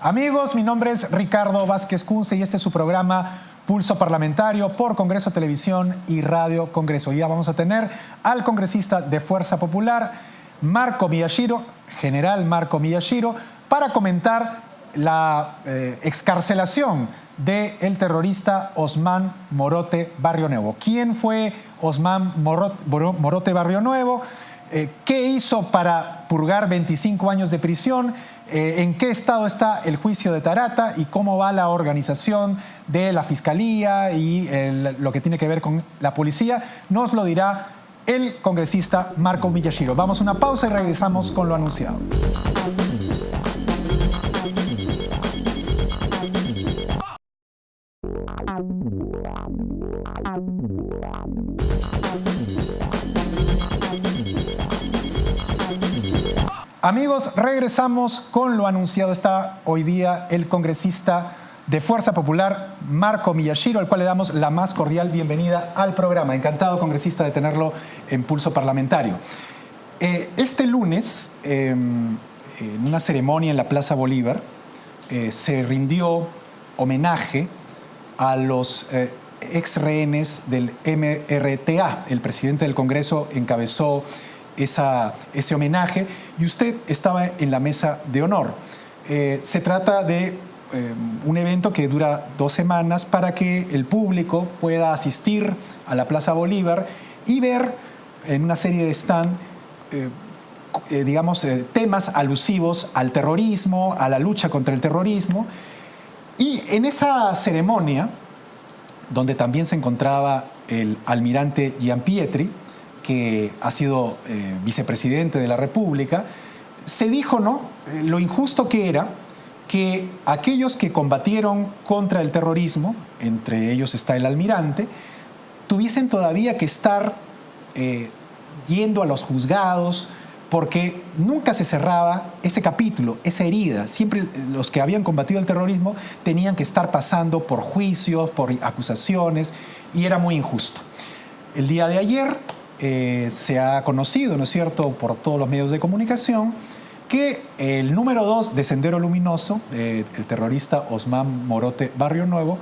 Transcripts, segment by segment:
Amigos, mi nombre es Ricardo Vázquez Kunze y este es su programa Pulso Parlamentario por Congreso Televisión y Radio Congreso. Ya vamos a tener al congresista de Fuerza Popular, Marco Miyashiro, general Marco Miyashiro, para comentar la excarcelación del terrorista Osman Morote Barrio Nuevo. ¿Quién fue Osman Morote Barrio Nuevo? ¿Qué hizo para purgar 25 años de prisión? ¿En qué estado está el juicio de Tarata? ¿Y cómo va la organización de la Fiscalía y lo que tiene que ver con la policía? Nos lo dirá el congresista Marco Miyashiro. Vamos a una pausa y regresamos con lo anunciado. Amigos, regresamos con lo anunciado. Está hoy día el congresista de Fuerza Popular, Marco Miyashiro, al cual le damos la más cordial bienvenida al programa. Encantado, congresista, de tenerlo en Pulso Parlamentario. Este lunes, en una ceremonia en la Plaza Bolívar, se rindió homenaje a los ex rehenes del MRTA. El presidente del Congreso encabezó ese homenaje y usted estaba en la mesa de honor. Se trata de un evento que dura 2 semanas para que el público pueda asistir a la Plaza Bolívar y ver en una serie de stand, temas alusivos al terrorismo, a la lucha contra el terrorismo. Y en esa ceremonia, donde también se encontraba el almirante Gianpietri, que ha sido vicepresidente de la República, se dijo, ¿no?, lo injusto que era que aquellos que combatieron contra el terrorismo, entre ellos está el almirante, tuviesen todavía que estar yendo a los juzgados, porque nunca se cerraba ese capítulo, esa herida. Siempre los que habían combatido el terrorismo tenían que estar pasando por juicios, por acusaciones, y era muy injusto. El día de ayer se ha conocido, ¿no es cierto?, por todos los medios de comunicación, que el número 2 de Sendero Luminoso, el terrorista Osman Morote Barrio Nuevo,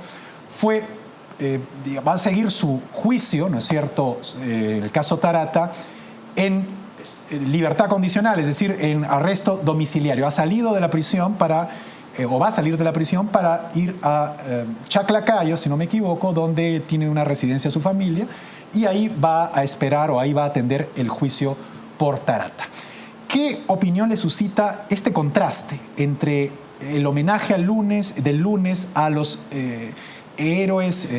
va a seguir su juicio, ¿no es cierto?, el caso Tarata, en libertad condicional, es decir, en arresto domiciliario. Ha salido de la prisión o va a salir de la prisión para ir a Chaclacayo, si no me equivoco, donde tiene una residencia su familia, y ahí va a esperar o ahí va a atender el juicio por Tarata. ¿Qué opinión le suscita este contraste entre el homenaje del lunes a los héroes,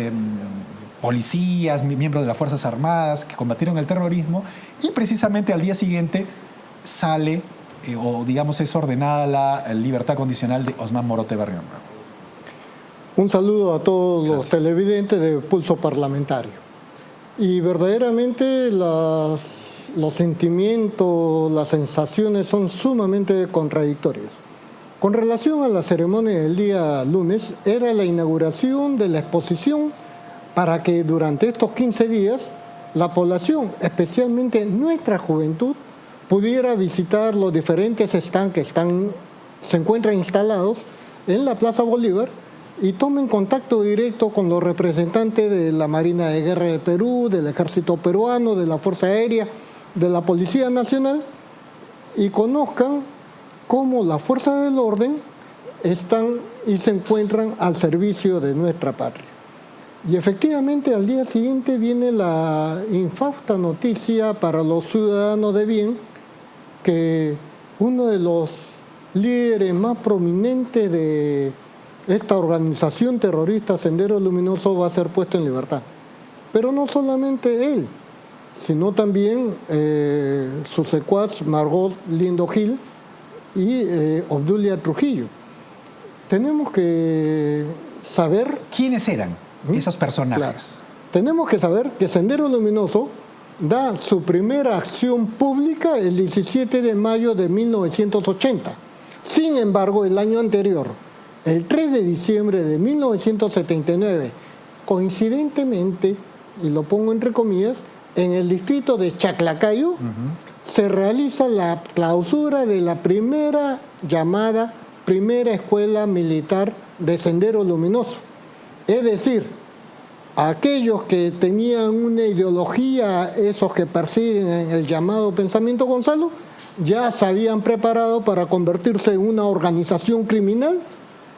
policías, miembros de las Fuerzas Armadas que combatieron el terrorismo, y precisamente al día siguiente sale es ordenada la libertad condicional de Osman Morote Barrio Nuevo? Un saludo a todos Gracias. Los televidentes de Pulso Parlamentario. Y verdaderamente los sentimientos, las sensaciones son sumamente contradictorios. Con relación a la ceremonia del día lunes, era la inauguración de la exposición para que durante estos 15 días la población, especialmente nuestra juventud, pudiera visitar los diferentes stands que se encuentran instalados en la Plaza Bolívar y tomen contacto directo con los representantes de la Marina de Guerra del Perú, del Ejército Peruano, de la Fuerza Aérea, de la Policía Nacional, y conozcan cómo las fuerzas del orden están y se encuentran al servicio de nuestra patria. Y efectivamente al día siguiente viene la infausta noticia para los ciudadanos de bien que uno de los líderes más prominentes de esta organización terrorista Sendero Luminoso va a ser puesto en libertad. Pero no solamente él, sino también su secuaz Margot Lindo Gil y Obdulia Trujillo. Tenemos que saber... ¿Quiénes eran esos personajes? Claro. Tenemos que saber que Sendero Luminoso da su primera acción pública el 17 de mayo de 1980. Sin embargo, el año anterior, el 3 de diciembre de 1979, coincidentemente y lo pongo entre comillas, en el distrito de Chaclacayo, se realiza la clausura de la primera llamada Primera Escuela Militar de Sendero Luminoso. Es decir, aquellos que tenían una ideología, esos que persiguen el llamado pensamiento Gonzalo, ya se habían preparado para convertirse en una organización criminal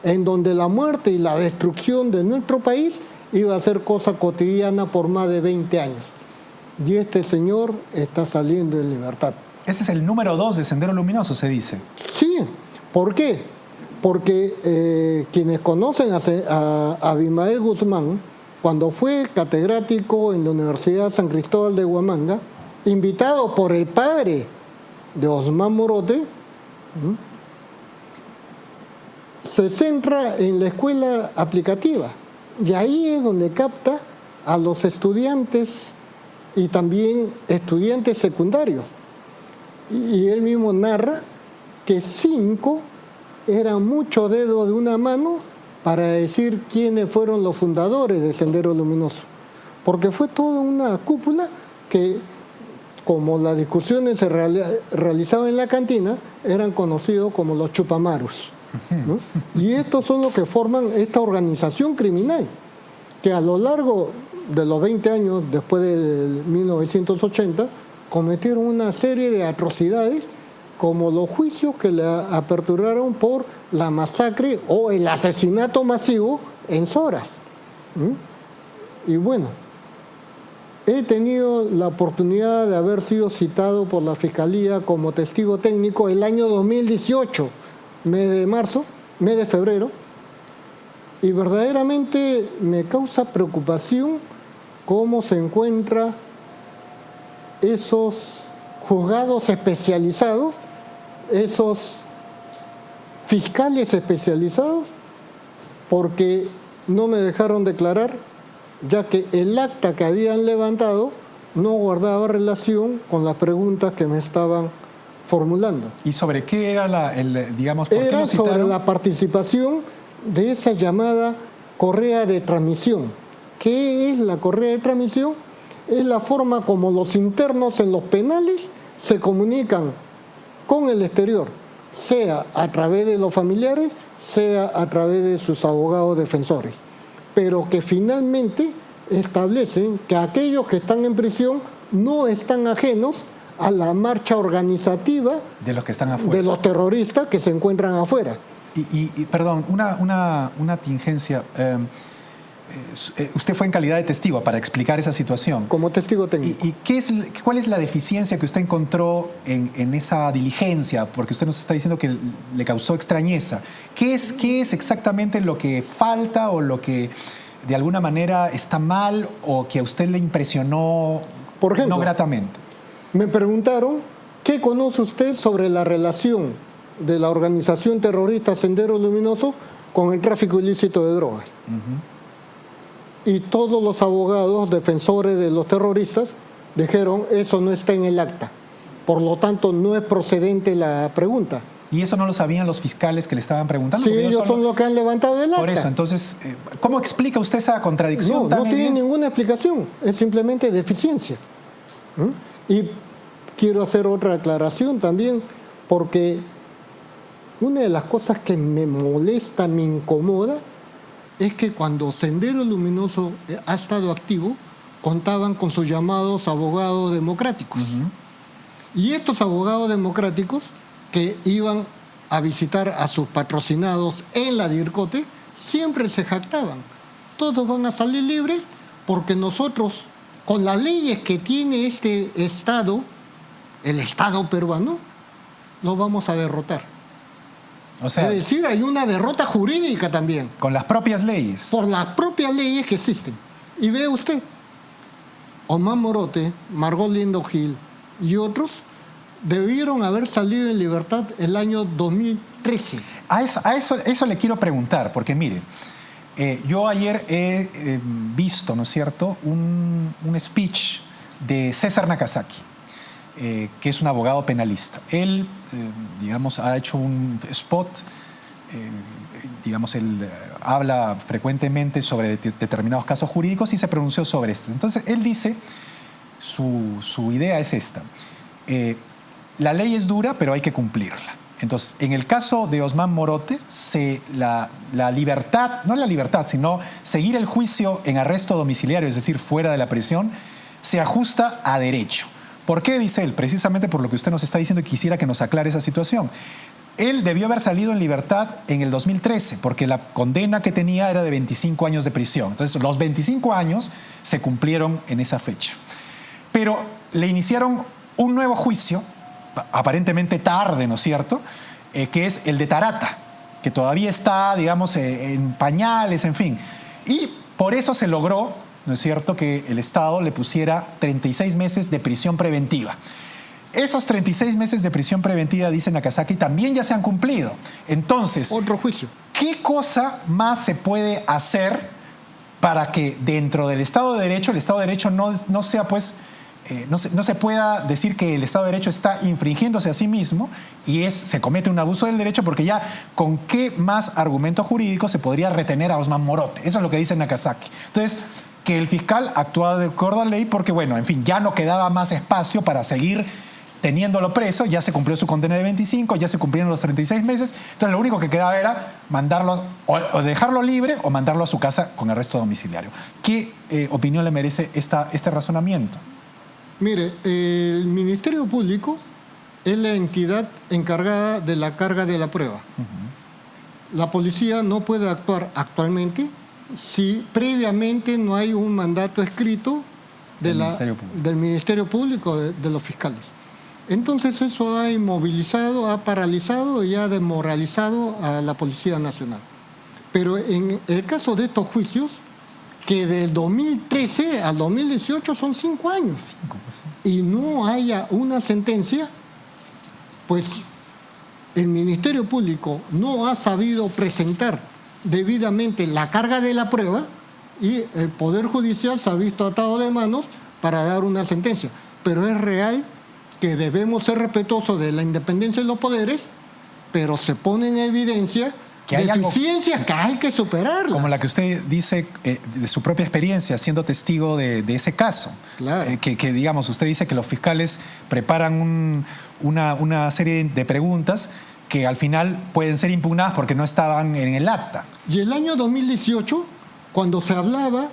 en donde la muerte y la destrucción de nuestro país iba a ser cosa cotidiana por más de 20 años. Y este señor está saliendo en libertad. Ese es el número 2 de Sendero Luminoso, se dice. Sí, ¿por qué? Porque quienes conocen a Abimael Guzmán, cuando fue catedrático en la Universidad San Cristóbal de Huamanga, invitado por el padre de Osman Morote, se centra en la escuela aplicativa. Y ahí es donde capta a los estudiantes y también estudiantes secundarios. Y él mismo narra que 5 eran muchos dedos de una mano para decir quiénes fueron los fundadores de Sendero Luminoso. Porque fue toda una cúpula que, como las discusiones se realizaban en la cantina, eran conocidos como los chupamarus, ¿no? Y estos son los que forman esta organización criminal, que a lo largo de los 20 años, después de 1980, cometieron una serie de atrocidades, como los juicios que le aperturaron por la masacre o el asesinato masivo en Soras. Y bueno, he tenido la oportunidad de haber sido citado por la Fiscalía como testigo técnico el año 2018, mes de febrero, y verdaderamente me causa preocupación cómo se encuentra esos juzgados especializados, esos fiscales especializados, porque no me dejaron declarar, ya que el acta que habían levantado no guardaba relación con las preguntas que me estaban formulando. ¿Y sobre qué era digamos, por qué Era lo citaron? sobre la participación de esa llamada correa de transmisión. ¿Qué es la correa de transmisión? Es la forma como los internos en los penales se comunican con el exterior, sea a través de los familiares, sea a través de sus abogados defensores, pero que finalmente establecen que aquellos que están en prisión no están ajenos a la marcha organizativa de los que están afuera, de los terroristas que se encuentran afuera. Y perdón, una tingencia. Usted fue en calidad de testigo para explicar esa situación. Como testigo técnico. ¿Y cuál es la deficiencia que usted encontró en esa diligencia? Porque usted nos está diciendo que le causó extrañeza. ¿Qué es exactamente lo que falta o lo que de alguna manera está mal o que a usted le impresionó, por ejemplo, no gratamente? Me preguntaron, ¿qué conoce usted sobre la relación de la organización terrorista Sendero Luminoso con el tráfico ilícito de drogas? Y todos los abogados defensores de los terroristas dijeron, eso no está en el acta, por lo tanto no es procedente la pregunta. ¿Y eso no lo sabían los fiscales que le estaban preguntando? Sí, ellos son los que han levantado el acta. Por eso, entonces, ¿cómo explica usted esa contradicción? No tiene ninguna explicación, es simplemente deficiencia. Y quiero hacer otra aclaración también, porque una de las cosas que me molesta, me incomoda, es que cuando Sendero Luminoso ha estado activo, contaban con sus llamados abogados democráticos. Y estos abogados democráticos que iban a visitar a sus patrocinados en la DIRCOTE, siempre se jactaban. Todos van a salir libres porque nosotros, con las leyes que tiene este Estado, el Estado peruano, lo vamos a derrotar. O sea, es decir, hay una derrota jurídica también. Con las propias leyes. Por las propias leyes que existen. Y ve usted, Osman Morote, Margot Lindo Gil y otros debieron haber salido en libertad el año 2013. A eso le quiero preguntar, porque mire, yo ayer he visto, ¿no es cierto?, un speech de César Nakazaki, que es un abogado penalista. Él, digamos, ha hecho un spot digamos, él habla frecuentemente sobre determinados casos jurídicos y se pronunció sobre esto. Entonces, él dice, su idea es esta. La ley es dura, pero hay que cumplirla. Entonces, en el caso de Osman Morote, la libertad, no la libertad, sino seguir el juicio en arresto domiciliario, es decir, fuera de la prisión, se ajusta a derecho. ¿Por qué? Dice él, precisamente por lo que usted nos está diciendo y quisiera que nos aclare esa situación. Él debió haber salido en libertad en el 2013, porque la condena que tenía era de 25 años de prisión. Entonces, los 25 años se cumplieron en esa fecha. Pero le iniciaron un nuevo juicio, aparentemente tarde, ¿no es cierto?, que es el de Tarata, que todavía está, digamos, en pañales, en fin. Y por eso se logró, ¿no es cierto?, que el Estado le pusiera 36 meses de prisión preventiva. Esos 36 meses de prisión preventiva, dice Nakazaki, también ya se han cumplido. Entonces, otro juicio. ¿Qué cosa más se puede hacer para que dentro del Estado de Derecho, el Estado de Derecho no sea, pues, no se pueda decir que el Estado de Derecho está infringiéndose a sí mismo y se comete un abuso del derecho, porque ya con qué más argumento jurídico se podría retener a Osman Morote? Eso es lo que dice Nakazaki. Entonces, que el fiscal actuaba de acuerdo a la ley porque, bueno, en fin, ya no quedaba más espacio para seguir teniéndolo preso, ya se cumplió su condena de 25, ya se cumplieron los 36 meses, entonces lo único que quedaba era mandarlo, o dejarlo libre o mandarlo a su casa con arresto domiciliario. ¿Qué opinión le merece este razonamiento? Mire, el Ministerio Público es la entidad encargada de la carga de la prueba. La policía no puede actuar actualmente si previamente no hay un mandato escrito del Ministerio Público, de los fiscales. Entonces eso ha inmovilizado, ha paralizado y ha desmoralizado a la Policía Nacional. Pero en el caso de estos juicios, que del 2013 al 2018 son 5 años, y no haya una sentencia, pues el Ministerio Público no ha sabido presentar debidamente la carga de la prueba y el Poder Judicial se ha visto atado de manos para dar una sentencia. Pero es real que debemos ser respetuosos de la independencia de los poderes, pero se pone en evidencia que hay deficiencias que hay que superarlas. Como la que usted dice de su propia experiencia, siendo testigo de ese caso. Claro. Que, digamos, usted dice que los fiscales preparan una serie de preguntas que al final pueden ser impugnadas porque no estaban en el acta. Y el año 2018, cuando se hablaba,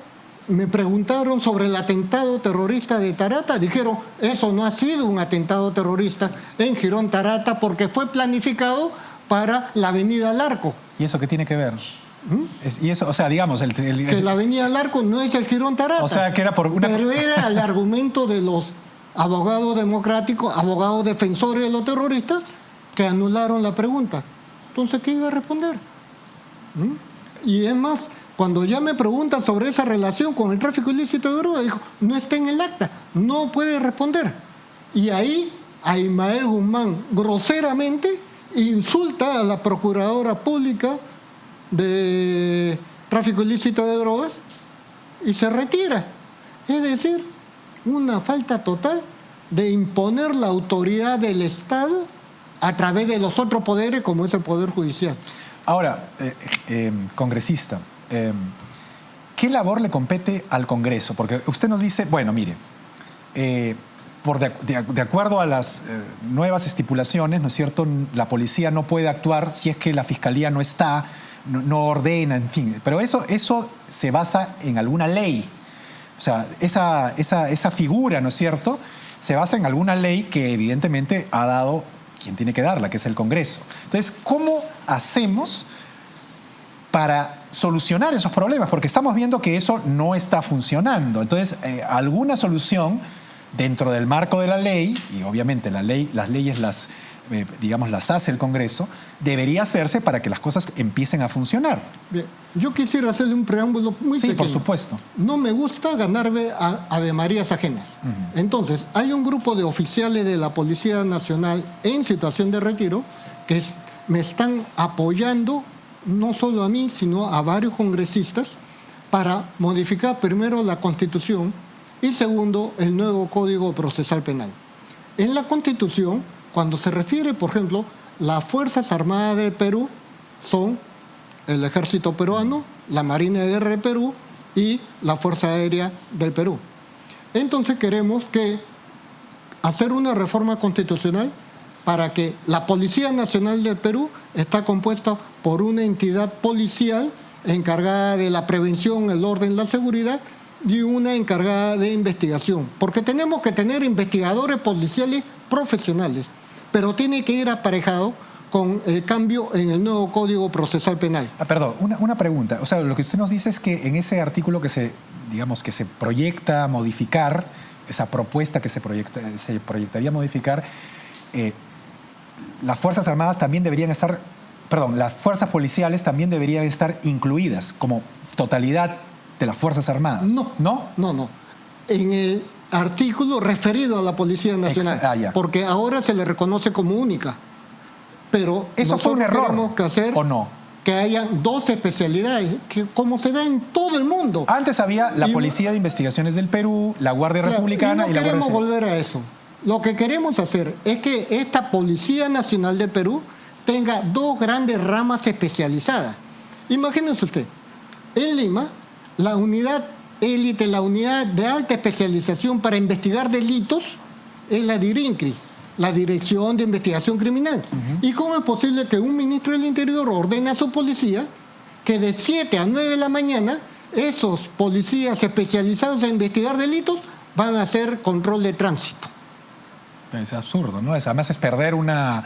me preguntaron sobre el atentado terrorista de Tarata. Dijeron, eso no ha sido un atentado terrorista en Girón Tarata porque fue planificado para la avenida Larco. ¿Y eso qué tiene que ver? Y eso, o sea, digamos... que la avenida Larco no es el Girón Tarata. O sea, que era por una... Pero era el argumento de los abogados democráticos, abogados defensores de los terroristas, que anularon la pregunta. Entonces, ¿qué iba a responder? Y es más, cuando ya me preguntan sobre esa relación con el tráfico ilícito de drogas, dijo, no está en el acta, no puede responder. Y ahí, a Ismael Guzmán, groseramente, insulta a la Procuradora Pública de Tráfico Ilícito de Drogas y se retira. Es decir, una falta total de imponer la autoridad del Estado a través de los otros poderes, como es el Poder Judicial. Ahora, congresista, ¿qué labor le compete al Congreso? Porque usted nos dice, bueno, mire, de acuerdo a las nuevas estipulaciones, ¿no es cierto?, la policía no puede actuar si es que la fiscalía no está, no ordena, en fin. Pero eso se basa en alguna ley. O sea, esa figura, ¿no es cierto?, se basa en alguna ley que evidentemente ha dado quien tiene que darla, que es el Congreso. Entonces, ¿cómo hacemos para solucionar esos problemas? Porque estamos viendo que eso no está funcionando. Entonces, alguna solución dentro del marco de la ley, y obviamente las leyes las hace el Congreso, debería hacerse para que las cosas empiecen a funcionar. Bien, yo quisiera hacerle un preámbulo muy pequeño. Sí, por supuesto. No me gusta ganarme a avemarías ajenas. Entonces, hay un grupo de oficiales de la Policía Nacional en situación de retiro que me están apoyando, no solo a mí, sino a varios congresistas, para modificar primero la Constitución y segundo, el nuevo Código Procesal Penal. En la Constitución, cuando se refiere, por ejemplo, las Fuerzas Armadas del Perú son el ejército peruano, la Marina de Guerra de Perú y la Fuerza Aérea del Perú. Entonces queremos hacer una reforma constitucional para que la Policía Nacional del Perú está compuesta por una entidad policial encargada de la prevención, el orden, la seguridad, y una encargada de investigación. Porque tenemos que tener investigadores policiales profesionales, pero tiene que ir aparejado con el cambio en el nuevo Código Procesal Penal. Perdón, una pregunta. O sea, lo que usted nos dice es que en ese artículo que se proyecta modificar, esa propuesta que se proyectaría modificar, las Fuerzas Armadas también deberían estar, las fuerzas policiales también deberían estar incluidas como totalidad de las Fuerzas Armadas. No. En el artículo referido a la Policía Nacional, porque ahora se le reconoce como única. Pero ¿eso fue un error tenemos que hacer o no? Que haya 2 especialidades, que como se da en todo el mundo. Antes había la Policía de Investigaciones del Perú, la Guardia Republicana y la Guardia Civil. No queremos Civil. volver a eso. Lo que queremos hacer es que esta Policía Nacional del Perú tenga 2 grandes ramas especializadas. Imagínense usted, en Lima, la unidad élite, la unidad de alta especialización para investigar delitos es la DIRINCRI, la Dirección de Investigación Criminal. ¿Y cómo es posible que un ministro del Interior ordene a su policía que de 7 a 9 de la mañana esos policías especializados en investigar delitos van a hacer control de tránsito? Es absurdo, ¿no? Además es perder una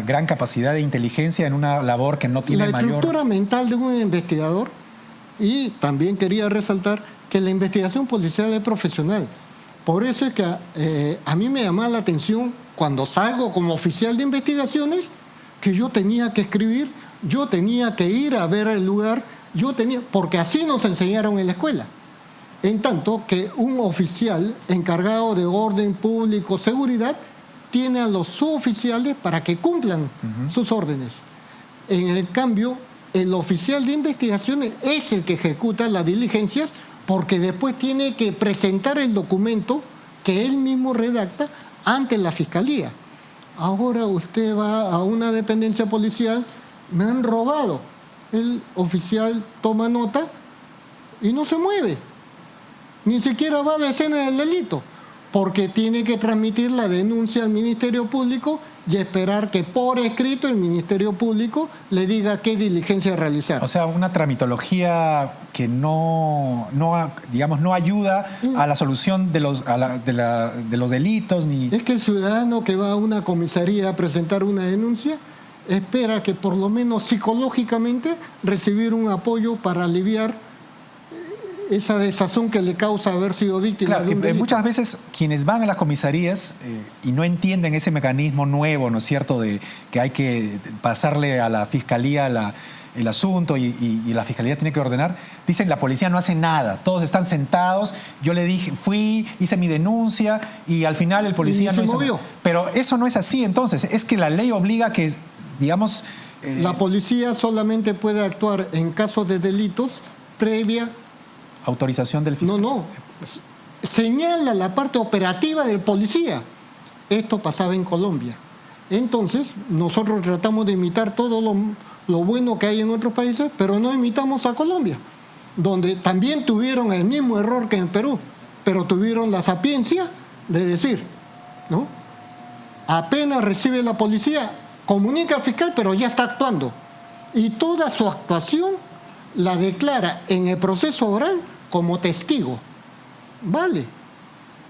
gran capacidad de inteligencia en una labor que no tiene la estructura mental de un investigador. Y también quería resaltar que la investigación policial es profesional. Por eso es que a mí me llamaba la atención cuando salgo como oficial de investigaciones que yo tenía que escribir, yo tenía que ir a ver el lugar, porque así nos enseñaron en la escuela. En tanto que un oficial encargado de orden público, seguridad, tiene a los suboficiales para que cumplan sus órdenes. En el cambio, el oficial de investigaciones es el que ejecuta las diligencias, porque después tiene que presentar el documento que él mismo redacta ante la Fiscalía. Ahora usted va a una dependencia policial, me han robado. El oficial toma nota y no se mueve. Ni siquiera va a la escena del delito, porque tiene que transmitir la denuncia al Ministerio Público y esperar que por escrito el Ministerio Público le diga qué diligencia realizar. O sea, una tramitología que no ayuda a la solución de los delitos. Es que el ciudadano que va a una comisaría a presentar una denuncia espera que por lo menos psicológicamente recibir un apoyo para aliviar esa desazón que le causa haber sido víctima de un delito. Muchas veces quienes van a las comisarías y no entienden ese mecanismo nuevo, ¿no es cierto?, de que hay que pasarle a la Fiscalía el asunto y la Fiscalía tiene que ordenar, dicen la policía no hace nada, todos están sentados, yo le dije, hice mi denuncia y al final el policía no hizo nada. Pero eso no es así entonces, es que la ley obliga que, digamos... la policía solamente puede actuar en casos de delitos previa autorización del fiscal. No. Señala la parte operativa del policía. Esto pasaba en Colombia. Entonces, nosotros tratamos de imitar todo lo bueno que hay en otros países, pero no imitamos a Colombia, donde también tuvieron el mismo error que en Perú, pero tuvieron la sapiencia de decir, ¿no? Apenas recibe la policía, comunica al fiscal, pero ya está actuando. Y toda su actuación la declara en el proceso oral como testigo. Vale.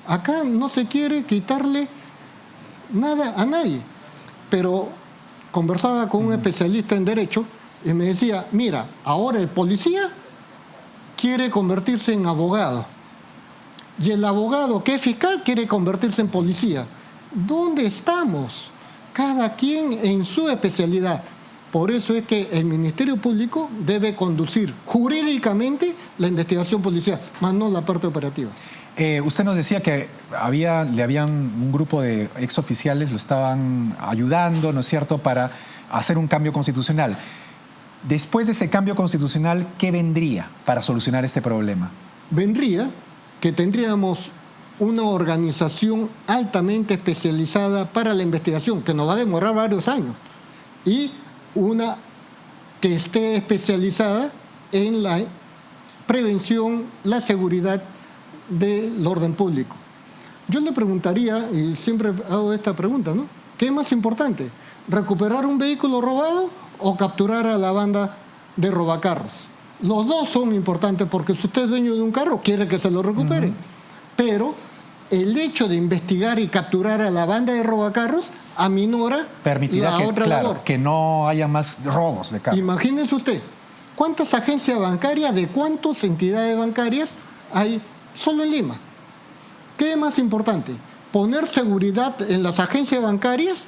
Acá no se quiere quitarle nada a nadie. Pero conversaba con un especialista en derecho y me decía, mira, ahora el policía quiere convertirse en abogado. Y el abogado que es fiscal quiere convertirse en policía. ¿Dónde estamos? Cada quien en su especialidad. Por eso es que el Ministerio Público debe conducir jurídicamente la investigación policial, más no la parte operativa. Usted nos decía que le habían un grupo de exoficiales, lo estaban ayudando, ¿no es cierto?, para hacer un cambio constitucional. Después de ese cambio constitucional, ¿qué vendría para solucionar este problema? Vendría que tendríamos una organización altamente especializada para la investigación, que nos va a demorar varios años, y una que esté especializada en la prevención, la seguridad del orden público. Yo le preguntaría, y siempre hago esta pregunta, ¿no? ¿Qué es más importante? ¿Recuperar un vehículo robado o capturar a la banda de robacarros? Los dos son importantes porque si usted es dueño de un carro, quiere que se lo recupere. Pero el hecho de investigar y capturar a la banda de robacarros aminora permitirá la otra labor. Que no haya más robos de carros. Imagínense usted, ¿cuántas agencias bancarias, de cuántas entidades bancarias hay solo en Lima? ¿Qué es más importante? ¿Poner seguridad en las agencias bancarias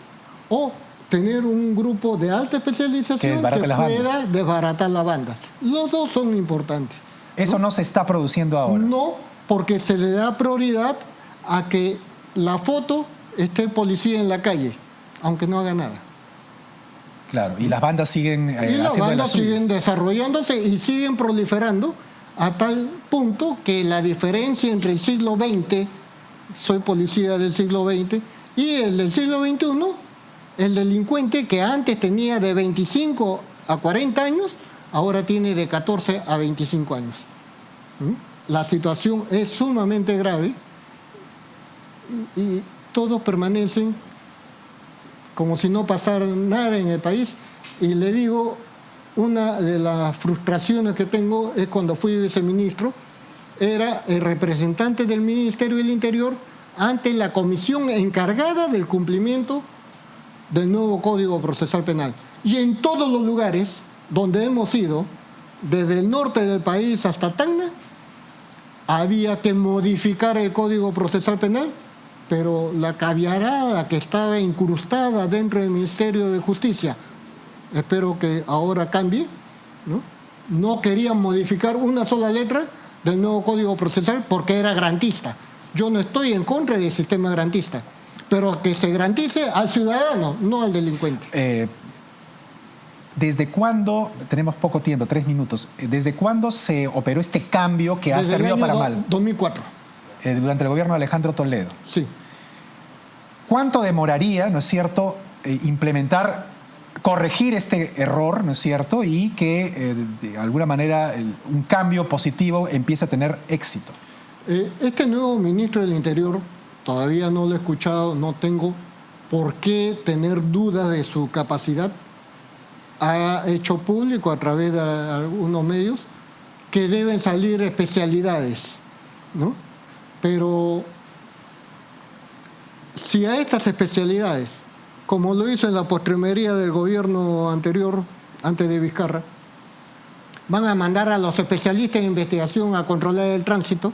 o tener un grupo de alta especialización que pueda desbaratar la banda? Los dos son importantes. ¿Eso no se está produciendo ahora? No, porque se le da prioridad a que la foto esté el policía en la calle, aunque no haga nada. Claro, y las bandas siguen y las bandas siguen desarrollándose y siguen proliferando a tal punto que la diferencia entre el siglo XX, soy policía del siglo XX, y el del siglo XXI, el delincuente que antes tenía de 25 a 40 años, ahora tiene de 14 a 25 años. La situación es sumamente grave y todos permanecen como si no pasara nada en el país. Y le digo, una de las frustraciones que tengo es cuando fui viceministro, era el representante del Ministerio del Interior ante la comisión encargada del cumplimiento del nuevo Código Procesal Penal. Y en todos los lugares donde hemos ido, desde el norte del país hasta Tacna, había que modificar el Código Procesal Penal, pero la caviarada que estaba incrustada dentro del Ministerio de Justicia, espero que ahora cambie, no querían modificar una sola letra del nuevo Código Procesal porque era garantista. Yo no estoy en contra del sistema garantista, pero que se garantice al ciudadano, no al delincuente. ¿Desde cuándo, tenemos poco tiempo, 3 minutos, desde cuándo se operó este cambio que ha servido para mal? 2004. Durante el gobierno de Alejandro Toledo. Sí. ¿Cuánto demoraría, no es cierto, corregir este error, no es cierto, y que de alguna manera un cambio positivo empiece a tener éxito? Este nuevo ministro del Interior, todavía no lo he escuchado, no tengo por qué tener dudas de su capacidad. Ha hecho público a través de algunos medios que deben salir especialidades, ¿no? Pero si a estas especialidades, como lo hizo en la postremería del gobierno anterior, antes de Vizcarra, van a mandar a los especialistas en investigación a controlar el tránsito,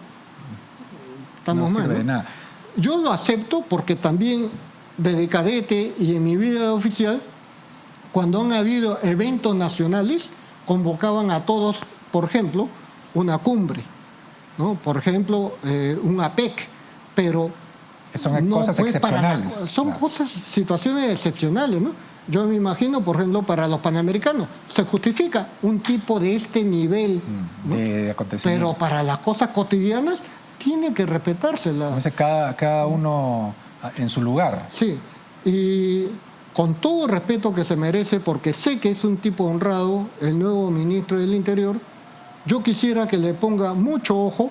estamos mal, ¿no? Nada. Yo lo acepto porque también desde cadete y en mi vida oficial, cuando han habido eventos nacionales, convocaban a todos, por ejemplo, una cumbre, ¿no? Por ejemplo, un APEC, pero son cosas excepcionales. Son cosas, situaciones excepcionales, ¿no? Yo me imagino, por ejemplo, para los panamericanos, se justifica un tipo de este nivel, ¿no? de acontecimiento. Pero para las cosas cotidianas tiene que respetárselas. Entonces, cada uno en su lugar. Sí, y con todo el respeto que se merece, porque sé que es un tipo honrado, el nuevo ministro del Interior, yo quisiera que le ponga mucho ojo,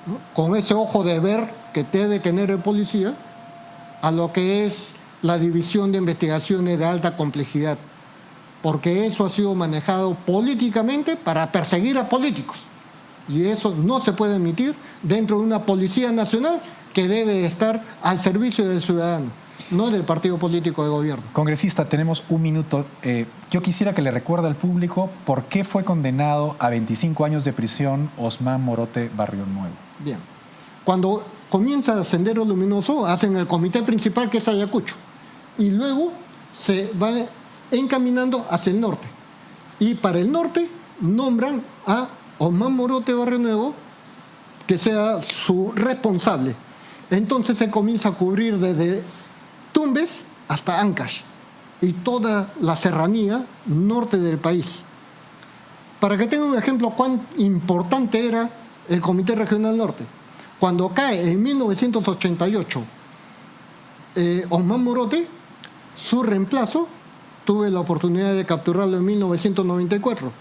¿no? Con ese ojo de ver que debe tener el policía, a lo que es la división de investigaciones de alta complejidad, porque eso ha sido manejado políticamente para perseguir a políticos, y eso no se puede admitir dentro de una Policía Nacional que debe estar al servicio del ciudadano, no del partido político de gobierno. Congresista, tenemos un minuto. Yo quisiera que le recuerde al público por qué fue condenado a 25 años de prisión Osman Morote Barrio Nuevo. Bien. Cuando comienza Sendero Luminoso, hacen el comité principal, que es Ayacucho, y luego se van encaminando hacia el norte. Y para el norte nombran a Osman Morote Barrio Nuevo, que sea su responsable. Entonces se comienza a cubrir desde Tumbes hasta Ancash y toda la serranía norte del país. Para que tengan un ejemplo cuán importante era el Comité Regional Norte. Cuando cae en 1988 Osman Morote, su reemplazo tuve la oportunidad de capturarlo en 1994.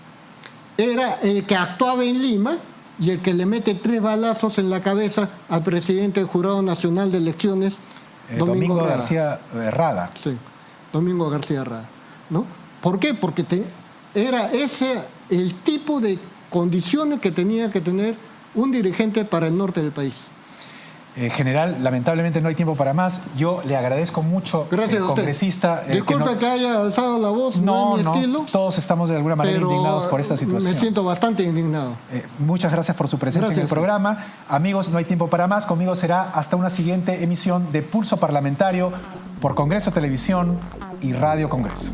Era el que actuaba en Lima y el que le mete 3 balazos en la cabeza al presidente del Jurado Nacional de Elecciones, Domingo Rada. García Rada. Sí, Domingo García Rada, ¿no? ¿Por qué? Porque era ese el tipo de condiciones que tenía que tener un dirigente para el norte del país. General, lamentablemente no hay tiempo para más. Yo le agradezco mucho, Gracias a usted. congresista. Disculpa que haya alzado la voz, no es mi estilo. Todos estamos de alguna manera pero indignados por esta situación. Me siento bastante indignado. Muchas gracias por su presencia en el programa. Amigos, no hay tiempo para más. Conmigo será hasta una siguiente emisión de Pulso Parlamentario por Congreso Televisión y Radio Congreso.